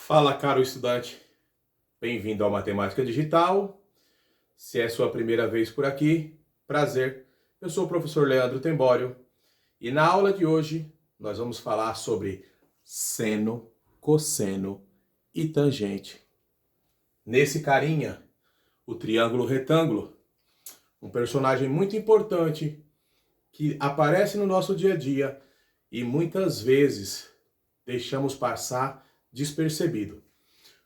Fala, caro estudante, bem-vindo ao Matemática Digital. Se é sua primeira vez por aqui, prazer, eu sou o professor Leandro Tembório e na aula de hoje nós vamos falar sobre seno, cosseno e tangente. Nesse carinha, o triângulo retângulo, um personagem muito importante que aparece no nosso dia a dia e muitas vezes deixamos passar despercebido.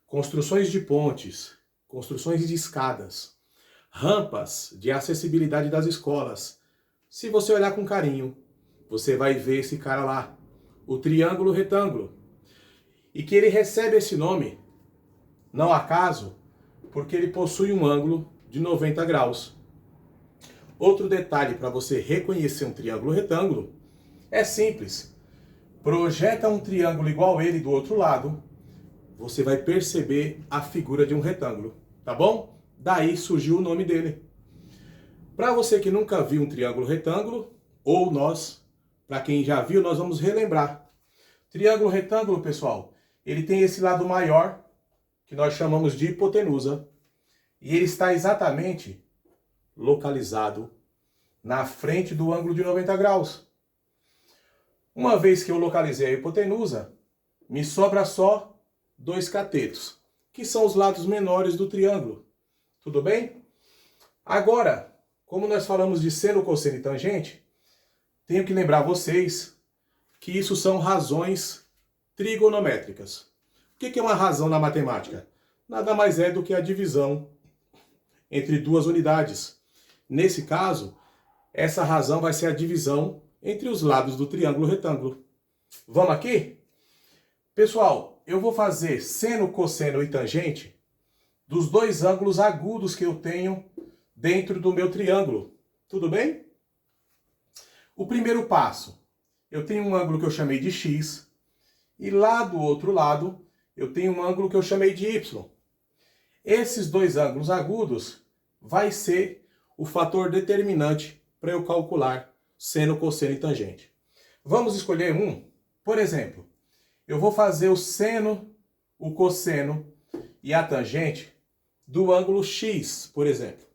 Construções de pontes, construções de escadas, rampas de acessibilidade das escolas. Se você olhar com carinho, você vai ver esse cara lá, o triângulo retângulo. E que ele recebe esse nome, não acaso, porque ele possui um ângulo de 90 graus. Outro detalhe para você reconhecer um triângulo retângulo é simples. Projeta um triângulo igual ele do outro lado, você vai perceber a figura de um retângulo, tá bom? Daí surgiu o nome dele. Para você que nunca viu um triângulo retângulo, ou para quem já viu, nós vamos relembrar. Triângulo retângulo, pessoal, ele tem esse lado maior, que nós chamamos de hipotenusa, e ele está exatamente localizado na frente do ângulo de 90 graus. Uma vez que eu localizei a hipotenusa, me sobra só dois catetos, que são os lados menores do triângulo. Tudo bem? Agora, como nós falamos de seno, cosseno e tangente, tenho que lembrar vocês que isso são razões trigonométricas. O que é uma razão na matemática? Nada mais é do que a divisão entre duas unidades. Nesse caso, essa razão vai ser a divisão entre os lados do triângulo retângulo. Vamos aqui? Pessoal, eu vou fazer seno, cosseno e tangente dos dois ângulos agudos que eu tenho dentro do meu triângulo. Tudo bem? O primeiro passo, eu tenho um ângulo que eu chamei de x, e lá do outro lado, eu tenho um ângulo que eu chamei de y. Esses dois ângulos agudos vai ser o fator determinante para eu calcular seno, cosseno e tangente. Vamos escolher um? Por exemplo, eu vou fazer o seno, o cosseno e a tangente do ângulo x, por exemplo.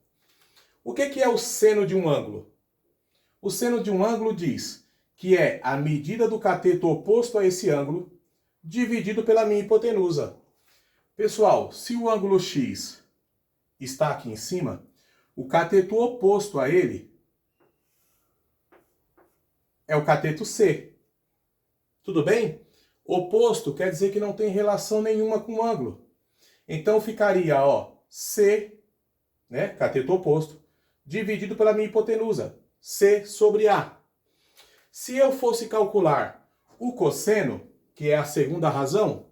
O que é o seno de um ângulo? O seno de um ângulo diz que é a medida do cateto oposto a esse ângulo dividido pela minha hipotenusa. Pessoal, se o ângulo x está aqui em cima, o cateto oposto a ele é o cateto C. Tudo bem? Oposto quer dizer que não tem relação nenhuma com o ângulo. Então ficaria, C, né, cateto oposto, dividido pela minha hipotenusa, C sobre A. Se eu fosse calcular o cosseno, que é a segunda razão,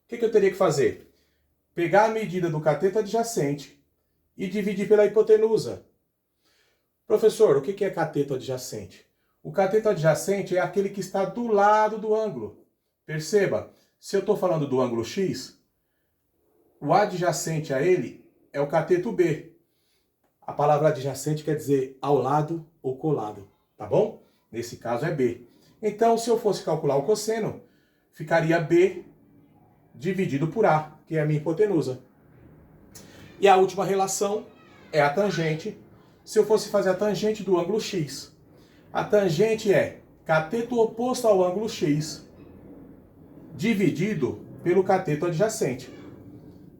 o que eu teria que fazer? Pegar a medida do cateto adjacente e dividir pela hipotenusa. Professor, o que é cateto adjacente? O cateto adjacente é aquele que está do lado do ângulo. Perceba, se eu estou falando do ângulo x, o adjacente a ele é o cateto B. A palavra adjacente quer dizer ao lado ou colado, tá bom? Nesse caso é B. Então, se eu fosse calcular o cosseno, ficaria B dividido por A, que é a minha hipotenusa. E a última relação é a tangente. Se eu fosse fazer a tangente do ângulo x, a tangente é cateto oposto ao ângulo x dividido pelo cateto adjacente.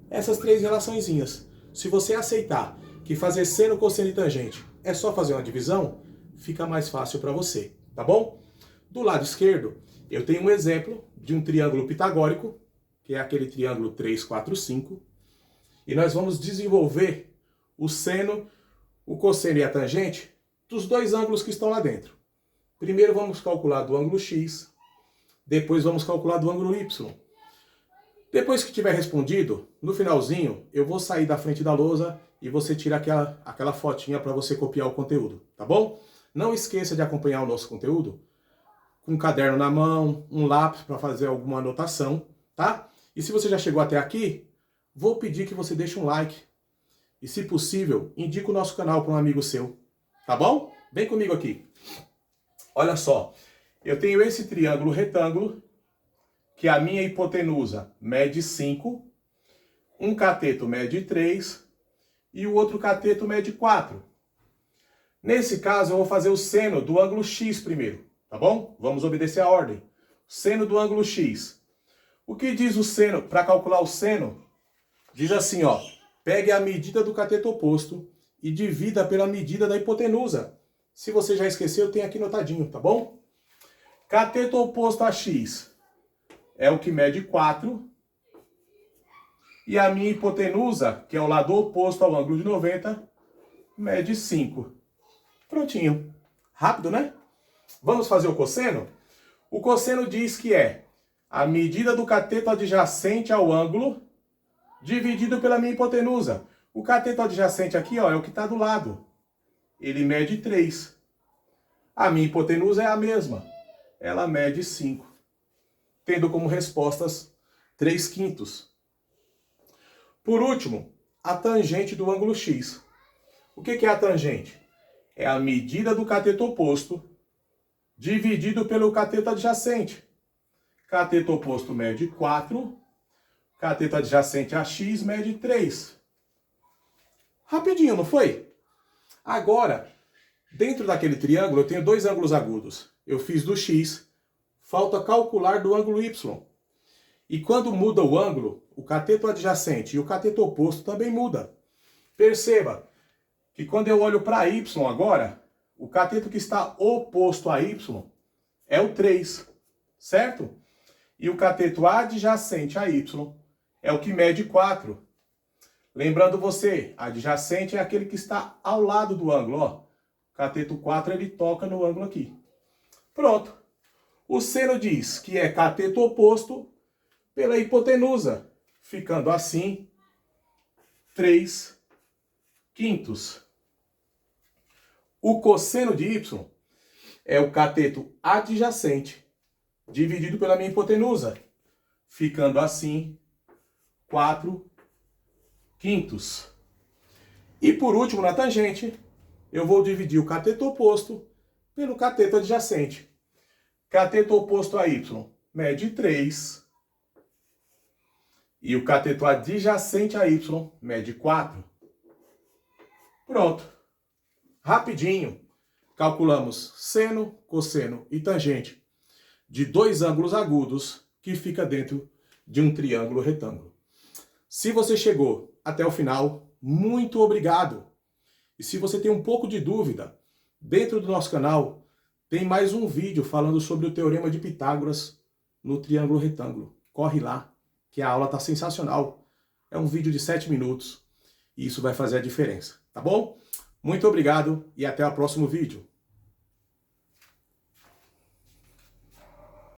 Essas três relaçõezinhas. Se você aceitar que fazer seno, cosseno e tangente é só fazer uma divisão, fica mais fácil para você, tá bom? Do lado esquerdo, eu tenho um exemplo de um triângulo pitagórico, que é aquele triângulo 3, 4, 5, e nós vamos desenvolver o seno, o cosseno e a tangente dos dois ângulos que estão lá dentro. Primeiro vamos calcular do ângulo x, depois vamos calcular do ângulo y. Depois que tiver respondido, no finalzinho, eu vou sair da frente da lousa e você tira aquela fotinha para você copiar o conteúdo, tá bom? Não esqueça de acompanhar o nosso conteúdo com um caderno na mão, um lápis para fazer alguma anotação, tá? E se você já chegou até aqui, vou pedir que você deixe um like. E se possível, indique o nosso canal para um amigo seu, tá bom? Vem comigo aqui. Olha só, eu tenho esse triângulo retângulo que a minha hipotenusa mede 5, um cateto mede 3 e o outro cateto mede 4. Nesse caso, eu vou fazer o seno do ângulo X primeiro, tá bom? Vamos obedecer a ordem. Seno do ângulo X. O que diz o seno? Para calcular o seno, diz assim, ó. Pegue a medida do cateto oposto e divida pela medida da hipotenusa. Se você já esqueceu, tem aqui notadinho, tá bom? Cateto oposto a X é o que mede 4. E a minha hipotenusa, que é o lado oposto ao ângulo de 90, mede 5. Prontinho. Rápido, né? Vamos fazer o cosseno? O cosseno diz que é a medida do cateto adjacente ao ângulo dividido pela minha hipotenusa. O cateto adjacente aqui, ó, é o que está do lado. Ele mede 3. A minha hipotenusa é a mesma. Ela mede 5. Tendo como respostas 3/5. Por último, a tangente do ângulo X. O que é a tangente? É a medida do cateto oposto dividido pelo cateto adjacente. Cateto oposto mede 4, cateto adjacente a X mede 3. Rapidinho, não foi? Agora, dentro daquele triângulo, eu tenho dois ângulos agudos. Eu fiz do X, falta calcular do ângulo Y. E quando muda o ângulo, o cateto adjacente e o cateto oposto também muda. Perceba que quando eu olho para Y agora, o cateto que está oposto a Y é o 3, certo? E o cateto adjacente a Y é o que mede 4. Lembrando você, adjacente é aquele que está ao lado do ângulo, ó. O cateto 4 ele toca no ângulo aqui. Pronto. O seno diz que é cateto oposto pela hipotenusa, ficando assim 3/5. O cosseno de Y é o cateto adjacente dividido pela minha hipotenusa, ficando assim 4/5. E por último, na tangente, eu vou dividir o cateto oposto pelo cateto adjacente. Cateto oposto a Y mede 3. E o cateto adjacente a Y mede 4. Pronto. Rapidinho. Calculamos seno, cosseno e tangente de dois ângulos agudos que fica dentro de um triângulo retângulo. Se você chegou até o final, muito obrigado. E se você tem um pouco de dúvida, dentro do nosso canal tem mais um vídeo falando sobre o Teorema de Pitágoras no triângulo retângulo. Corre lá, que a aula está sensacional. É um vídeo de 7 minutos e isso vai fazer a diferença, tá bom? Muito obrigado e até o próximo vídeo.